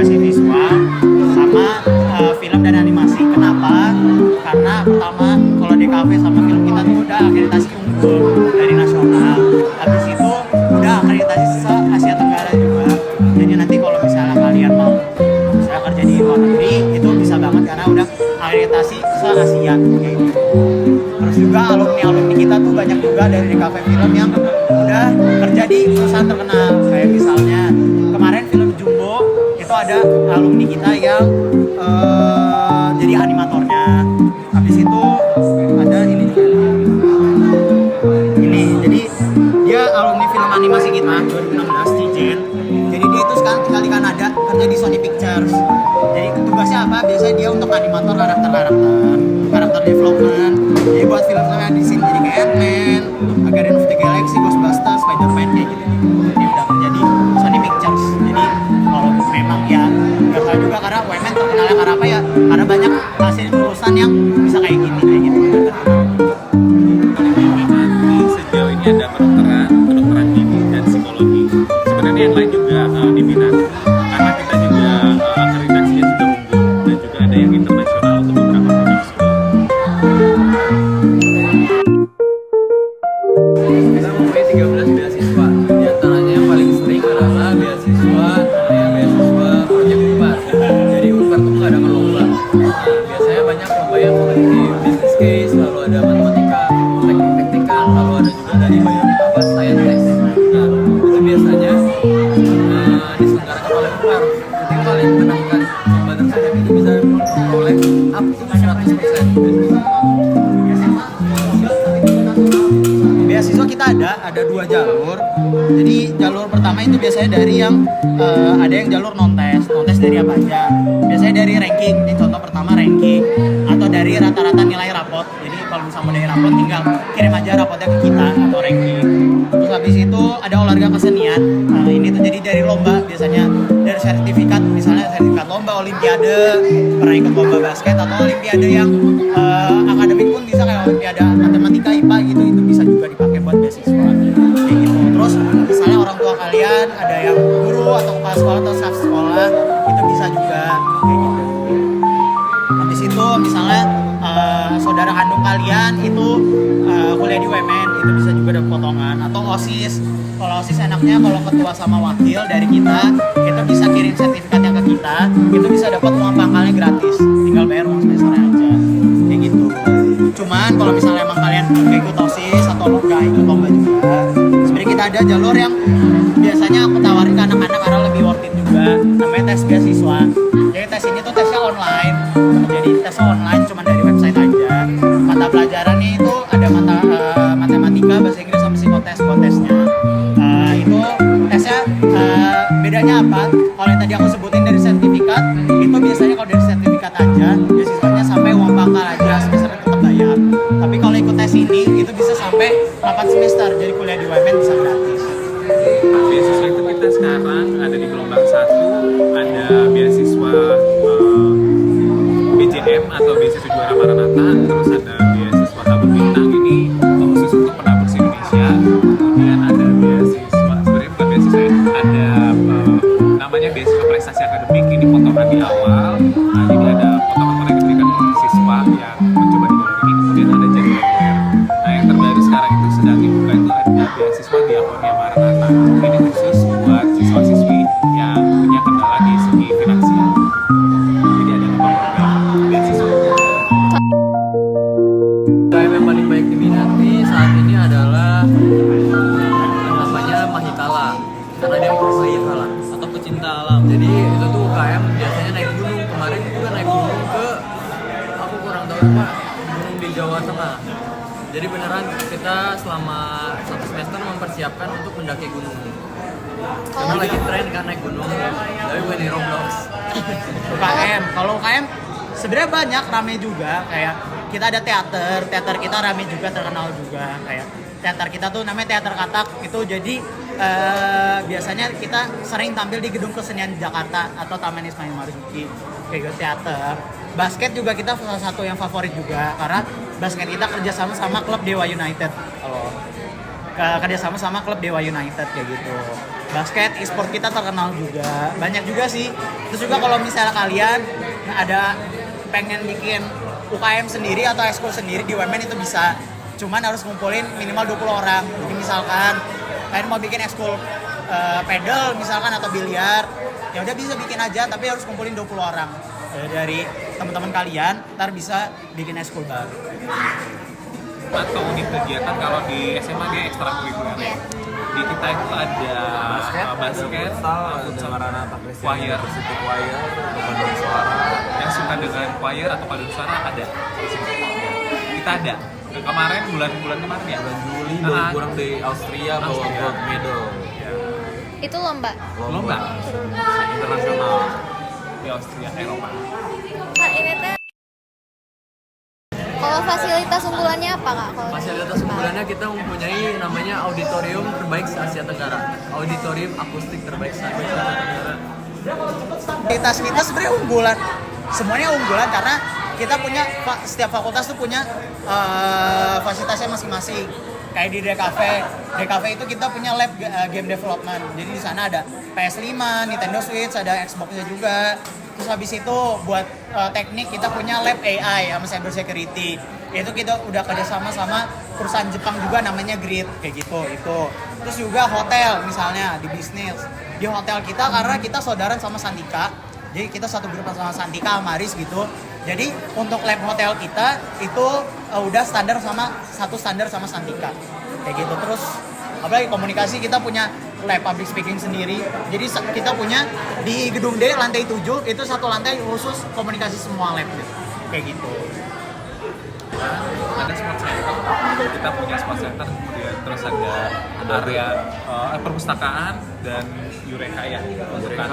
animasi visual sama film dan animasi. Kenapa? Karena pertama kalau DKV sama film kita tuh udah akreditasi unggul dari nasional. Habis itu udah akreditasi se Asia Tenggara juga. Jadi nanti kalau misalnya kalian mau misalnya kerja di luar negeri itu bisa banget karena udah akreditasi se Asia kayak gitu. Terus juga alumni kita tuh banyak juga dari DKV Film yang udah kerja di perusahaan terkenal kayak misalnya kemarin film Jumbo itu ada alumni kita yang jadi animatornya. Habis itu ada ini jadi dia alumni film animasi kita 2016 Cijen. Jadi dia itu sekarang tinggal di Kanada kerja di Sony Pictures. Jadi tugasnya apa? Biasanya dia untuk animator karakter development. Jadi buat film-film di sini jadi kayak Ant-Man, Guardian of the Galaxy, Ghostbusters, Spider-Man kayak gitu. Dia udah kerja di Sony Pictures. Jadi kalau memang ya nggak salah juga karena Women terkenalnya karena apa ya? Karena banyak hasil lulusan yang bisa kayak gini kayak gitu. Sejauh ini ada kedokteran gigi dan psikologi. Sebenarnya yang lain juga diminati karena kita juga akreditasinya sudah unggul dan juga ada yang internasional untuk beberapa produk school. Kita mempunyai 13 beasiswa. Di antaranya yang paling sering adalah beasiswa Project Unpar. Jadi Unpar tuh mengadakan lomba. Biasanya banyak lomba yang memiliki business case, lalu ada matematika, teknik-teknikan, lalu ada juga dari science. Nah, itu biasanya diselenggarakan oleh Unpar. Jadi kalian menangkan lomba tersebut itu bisa memperoleh up to 100%. Beasiswa kita ada 2 jalur. Jadi jalur pertama itu biasanya dari yang ada yang jalur non-tes dari apa aja. Biasanya dari ranking. Ini contoh pertama ranking atau dari rata-rata nilai rapot. Jadi kalau misalnya mau dari rapot tinggal kirim aja rapotnya ke kita atau ranking. Terus habis itu ada olahraga kesenian. Ini tuh jadi dari lomba biasanya dari sertifikat, misalnya sertifikat lomba olimpiade, pernah ikut lomba basket atau olimpiade yang akademik pun bisa kayak olimpiade matematika IPA gitu, itu bisa juga dipakai buat beasiswa kayak gitu. Terus misalnya orang tua kalian ada yang guru atau kepala sekolah atau staf sekolah itu bisa juga kayak gitu. Habis itu misalnya saudara kandung kalian itu kuliah di Women itu bisa juga dapat potongan atau OSIS. Kalau OSIS enaknya kalau ketua sama wakil dari kita itu bisa kirim sertifikatnya ke kita, itu bisa dapat uang pangkalnya gratis, tinggal bayar uang semesternya aja kayak gitu. Cuman kalau misalnya emang kalian gak ikut OSIS atau lo gak ikut lomba juga, sebenarnya kita ada jalur yang biasanya aku tawarin ke anak-anak karena lebih worth it juga, namanya tes beasiswa. Jadi tes ini tuh tesnya online, jadi tesnya online cuma dari website aja. Mata pelajarannya itu ada matematika, bahasa Inggris sama psikotesnya. Itu tesnya bedanya apa? Kalau yang tadi aku sebutin dari sertifikat, itu biasanya kalau dari sertifikat aja beasiswanya sampai uang pangkal aja, semester tetap bayar. Tapi kalau ikut tes ini itu bisa sampai 8 semester, jadi kuliah di Women bisa gratis. Beasiswa itu kita sekarang ada di gelombang 1, ada beasiswa BJM atau beasiswa juara Maranatha, terus ada beasiswa tabur bintang ini khusus untuk penabur Indonesia. Kemudian ada beasiswa, sebenarnya bukan beasiswa ya, ada namanya beasiswa prestasi akademik, ini potongan di awal. Nah, jadi ada potongan mereka diberikan untuk siswa yang mencoba di jalur ini. Kemudian ada jadi reguler. Nah, yang terbaru sekarang itu sedang dibuka itu ada beasiswa Diakonia Maranatha. Ini khusus buat siswa-siswi yang punya kendala di segi finansial. Jadi ada 5 program beasiswa. UKM yang paling baik diminati saat ini adalah namanya Mahitala, karena dia Mahitala atau pecinta alam. Jadi itu tuh UKM biasanya naik gunung. Kemarin itu kan naik gunung ke, aku kurang tahu Pak, gunung di Jawa Tengah. Jadi beneran kita selama 1 semester mempersiapkan untuk mendaki gunung. Karena lagi tren kan naik gunung, tapi bukan di Roblox. UKM, kalau UKM sebenarnya banyak, rame juga. Kayak kita ada teater kita rame juga, terkenal juga. Kayak teater kita tuh namanya Teater Katak. Itu jadi biasanya kita sering tampil di Gedung Kesenian Jakarta atau Taman Ismail Marzuki kayak gitu, teater. Basket juga kita salah satu yang favorit juga karena basket kita kerjasama sama klub Dewa United. Kalau kerjasama sama klub Dewa United kayak gitu. basket, e-sport kita terkenal juga. Banyak juga sih. Terus juga kalau misalnya kalian ada pengen bikin UKM sendiri atau ekskul sendiri di UMN itu bisa. Cuman harus ngumpulin minimal 20 orang. Jadi misalkan kalian mau bikin ekskul pedal misalkan atau biliar, ya udah bisa bikin aja tapi harus kumpulin 20 orang dari teman-teman kalian, ntar bisa bikin ekskul baru. Atau unit kegiatan kalau di SMA dia ekstrakurikuler. Di kita itu ada basket, ada Maranatha choir, choir, paduan suara. yang suka dengan choir atau paduan suara ada. Kita ada. Kemarin bulan kemarin ya. Bulan Juli baru kurang dari Austria bawa gold medal. Itu lomba. Lomba Internasional di Austria, Eropa. Kak, ini teh kalau fasilitas unggulannya apa Kak? Kalau Fasilitas unggulannya kita mempunyai namanya auditorium terbaik se Asia Tenggara. Auditorium akustik terbaik se Asia Tenggara. Fasilitas kita sebenarnya unggulan, semuanya unggulan karena kita punya setiap fakultas tuh punya fasilitasnya masing-masing. Kayak di DKV itu kita punya lab game development. Jadi di sana ada PS5, Nintendo Switch, ada Xbox-nya juga. Terus habis itu buat teknik kita punya lab AI sama cyber security. Itu kita udah kerjasama sama perusahaan Jepang juga namanya Grid kayak gitu itu. Terus juga hotel misalnya di bisnis. Di hotel kita karena kita saudaraan sama Santika. Jadi kita satu grup sama Santika sama Aris gitu. Jadi untuk lab hotel kita itu udah satu standar sama Santika kayak gitu. Terus apalagi komunikasi kita punya lab public speaking sendiri. Jadi kita punya di gedung D lantai 7 itu satu lantai khusus komunikasi semua lab gitu. Kayak gitu. Ada sport center, kita punya sport center, kemudian terus ada area perpustakaan dan Eureka ya,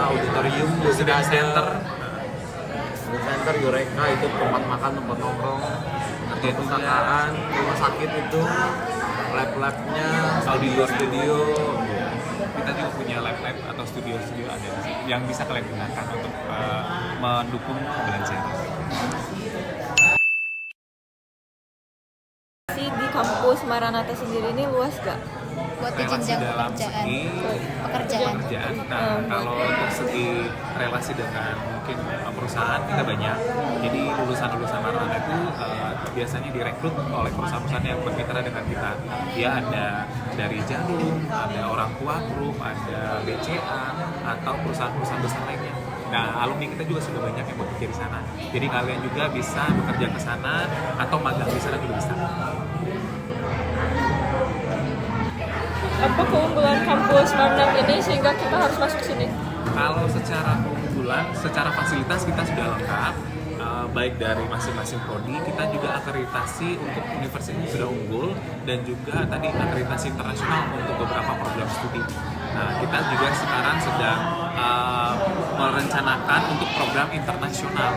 Auditorium student center. Center Eureka itu tempat makan, tempat nongkrong, perpustakaan, rumah sakit itu, lab-labnya, studio. Kita juga punya lab atau studio ada yang bisa kalian gunakan untuk mendukung pembelajaran. Di kampus Maranatha sendiri ini luas gak? buat di Relasi jenjang dalam pekerjaan. segi pekerjaan. Nah, kalau untuk segi relasi dengan mungkin perusahaan kita banyak. Jadi lulusan Maranatha itu biasanya direkrut oleh perusahaan-perusahaan yang bermitra dengan kita. Dia ada dari Jarum, ada Orang Tua Group, ada BCA atau perusahaan-perusahaan besar lainnya. Nah, alumni kita juga sudah banyak yang bekerja di sana. Jadi kalian juga bisa bekerja ke sana atau magang di sana juga bisa. Apa keunggulan kampus Maranatha ini sehingga kita harus masuk sini? Kalau secara keunggulan, secara fasilitas kita sudah lengkap, baik dari masing-masing prodi. Kita juga akreditasi untuk universitas ini sudah unggul dan juga tadi akreditasi internasional untuk beberapa program studi. Nah, kita juga sekarang sedang merencanakan untuk program internasional.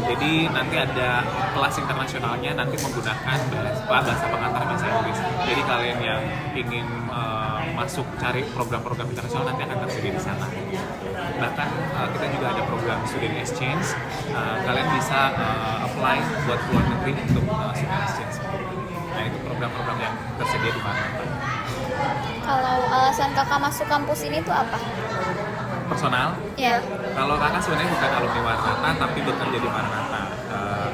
Jadi nanti ada kelas internasionalnya nanti menggunakan bahasa pengantar bahasa Inggris. Jadi kalian yang ingin masuk cari program-program internasional nanti akan tersedia di sana. Bahkan kita juga ada program student exchange. Kalian bisa apply buat luar negeri untuk student exchange. Nah, itu program-program yang tersedia di Maranatha. Kalau alasan kakak masuk kampus ini tuh apa? Personal, Ya. kalau kakak sebenarnya bukan alumni Maranatha tapi bekerja di Maranatha.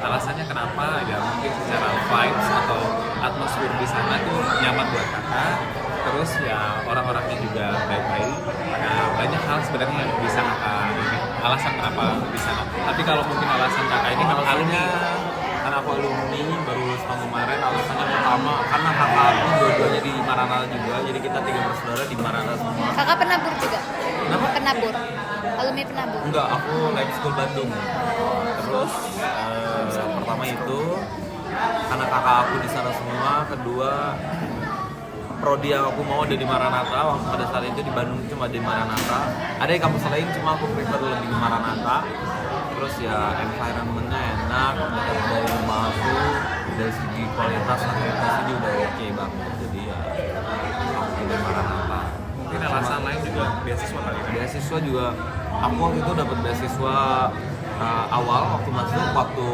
Alasannya kenapa? Ya mungkin secara vibes atau atmosfer di sana tuh nyaman buat kakak. Terus ya orang-orangnya juga baik-baik. Nah, banyak hal sebenarnya yang bisa kakak ini. Alasan kenapa di sana. Tapi kalau mungkin alasan kakak ini memang alumni. Karena aku alumni baru lulus tahun kemarin. Alasannya pertama karena kakak aku dua-duanya di Maranatha juga, jadi kita 3 bersaudara di Maranatha semua. Kakak penabur juga? Kenapa? Penabur? Alumni penabur? Enggak, aku Lab School Bandung. Terus pertama itu karena kakak aku di sana semua. Kedua, prodi yang aku mau ada di Maranatha. Waktu pada saat itu di Bandung cuma di Maranatha. Ada di kampus lain, cuma aku prefer lebih di Maranatha. Terus ya environment-nya enak, dekat dari rumah aku, dari segi kualitas akreditasi juga oke banget. Jadi ya aku pilih Maranatha. Mungkin alasan lain juga beasiswa kali ya. Beasiswa juga, aku waktu itu dapat beasiswa awal waktu masuk, waktu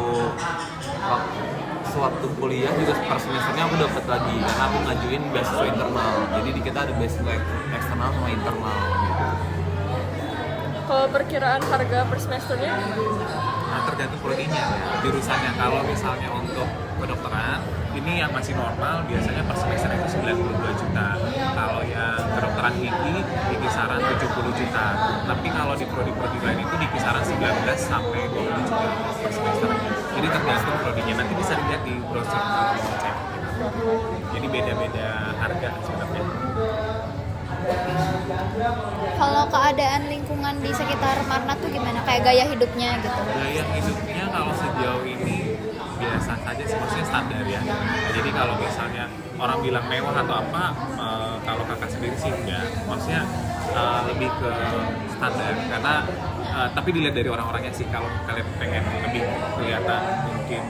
sewaktu kuliah juga per semesternya aku dapat lagi karena aku ngajuin beasiswa internal. Jadi di kita ada beasiswa eksternal sama internal. Kalau perkiraan harga per semesternya, Nah, tergantung prodinya ya, jurusannya. Kalau misalnya untuk kedokteran, ini yang masih normal biasanya per semester itu 92 juta. Kalau yang kedokteran gigi di kisaran 70 juta. Tapi kalau di prodi-prodi lain itu di kisaran 19 sampai 20 juta per semester. Jadi tergantung prodinya. Nanti bisa dilihat di brosur kalau mau cek. Jadi beda-beda harga sebenarnya. Kalau keadaan lingkungan di sekitar Marnat tuh gimana? Kayak gaya hidupnya gitu. Gaya hidupnya kalau sejauh ini biasa saja sih, maksudnya standar ya. Nah, jadi kalau misalnya orang bilang mewah atau apa, kalau kakak sendiri sih enggak. Maksudnya lebih ke standar karena tapi dilihat dari orang-orangnya sih. Kalau kalian pengen lebih kelihatan mungkin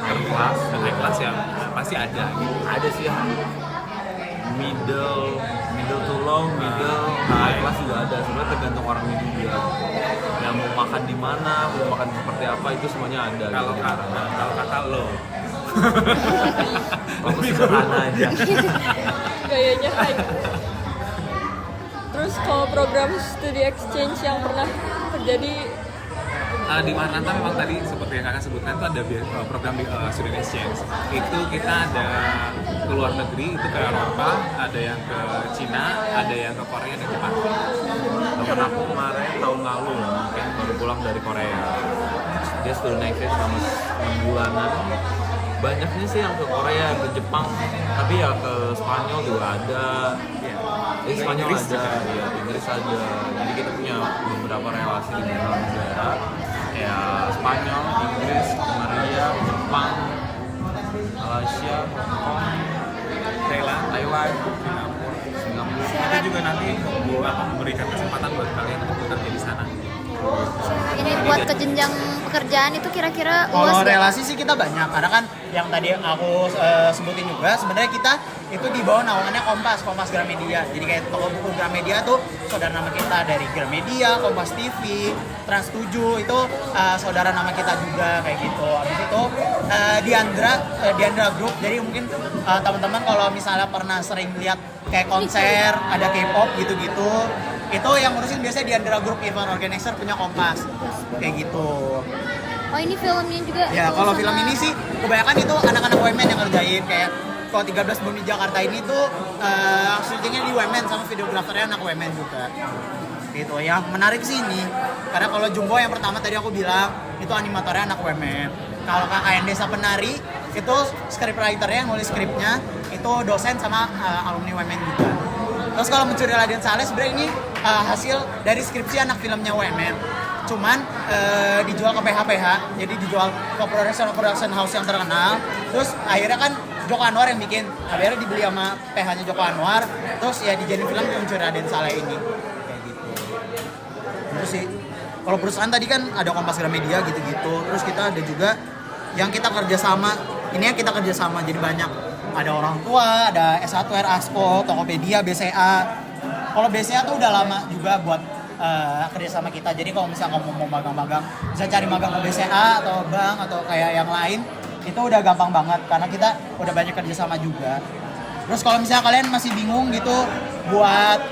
berkelas dan high class ya pasti ada gitu. Ada sih yang middle to low, middle, high class juga ada. Sebenarnya tergantung orangnya juga. Yang mau makan di mana, mau makan seperti apa itu semuanya ada. Kalau gitu. kakak lo Aku sederhana aja. gayanya high. Terus kalau program studi exchange yang pernah terjadi, di Marnata memang tadi seperti yang kakak sebutkan itu ada program di student exchange. Itu kita ada ke luar negeri, itu ke Eropa, ada yang ke Cina, ada yang ke Korea dan Jepang. Temen aku kemarin tahun lalu lah, mungkin baru pulang dari Korea. Dia student exchange selama 6 bulanan. Banyaknya sih yang ke Korea, ke Jepang, tapi ya ke Spanyol juga ada. Spanyol Inggris ada, juga. ya Inggris ada. Jadi kita punya beberapa relasi di beberapa negara. Ya Spanyol, Inggris, Malaysia, Jepang, Malaysia, Hong Kong, Thailand, Singapura. Itu juga nanti memberikan kesempatan buat kalian untuk bekerja di sana. Ini buat ke jenjang pekerjaan itu kira-kira Kalau luas nggak? relasi sih kita banyak, karena kan yang tadi aku sebutin juga, sebenarnya kita itu di bawah naungannya Kompas Gramedia. Jadi kayak toko buku Gramedia tuh saudara nama kita dari Gramedia, Kompas TV, Trans 7 itu saudara nama kita juga kayak gitu. Habis itu Diandra Group. Jadi mungkin teman-teman kalau misalnya pernah sering lihat kayak konser, ada K-pop gitu-gitu, itu yang ngurusin biasanya Diandra Group, event organizer punya Kompas kayak gitu. Oh ini filmnya juga. Ya tuh kalau sama- film ini sih kebanyakan itu anak-anak women yang ngerjain. Kayak kalau 13 Bumi Jakarta ini tuh syutingnya di women sama videografernya anak women juga. Gitu yang menarik sih ini. Karena kalau Jumbo yang pertama tadi aku bilang itu animatornya anak women. Kalau KKN Desa Penari itu scriptwriternya yang nulis skripnya itu dosen sama alumni women juga. Terus kalau Mencuri Raden Saleh sebenarnya ini hasil dari skripsi anak filmnya women. Cuman dijual ke PH-PH, jadi dijual ke production house yang terkenal. Terus akhirnya kan Joko Anwar yang bikin, akhirnya dibeli sama PH-nya Joko Anwar. Terus ya dijadiin film Mencuri Raden Saleh ini, kayak gitu. Terus sih, kalau perusahaan tadi kan ada Kompas Gramedia gitu-gitu. Terus kita ada juga yang kita kerjasama. Ini yang kita kerjasama, jadi banyak. Ada orang tua, ada S1R, ASKO, Tokopedia, BCA. Kalau BCA tuh udah lama juga buat kerja sama kita. Jadi kalau misalnya kamu mau magang-magang, bisa cari magang ke BCA atau bank atau kayak yang lain, itu udah gampang banget karena kita udah banyak kerja sama juga. Terus kalau misalnya kalian masih bingung gitu buat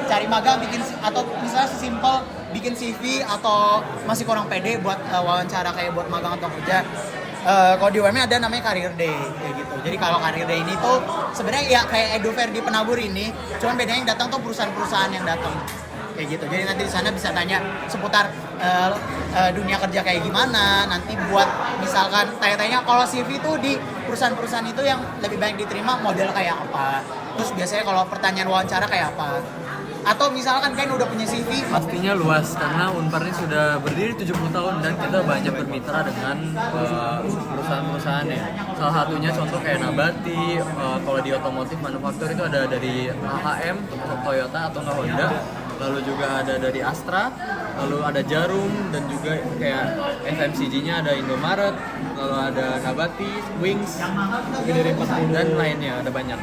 cari magang bikin atau misalnya sesimpel bikin CV atau masih kurang pede buat wawancara kayak buat magang atau kerja, kalau di UMN ada namanya Career Day kayak gitu. Jadi kalau Career Day ini tuh sebenarnya ya kayak Edufair di Penabur ini, cuman bedanya yang datang tuh perusahaan-perusahaan yang datang kayak gitu. Jadi nanti di sana bisa tanya seputar dunia kerja kayak gimana. Nanti buat misalkan tanya-tanya kalau CV itu di perusahaan-perusahaan itu yang lebih banyak diterima model kayak apa. Terus biasanya kalau pertanyaan wawancara kayak apa. Atau misalkan kalian udah punya CV, Pastinya luas karena Unpar ini sudah berdiri 70 tahun dan kita banyak bermitra dengan perusahaan-perusahaan ya. Salah satunya contoh kayak Nabati, kalau di otomotif manufaktur itu ada dari AHM, Toyota atau Honda, lalu juga ada dari Astra, lalu ada Jarum dan juga kayak FMCG-nya ada Indomaret, lalu ada Nabati, Wings, dan lainnya ada banyak.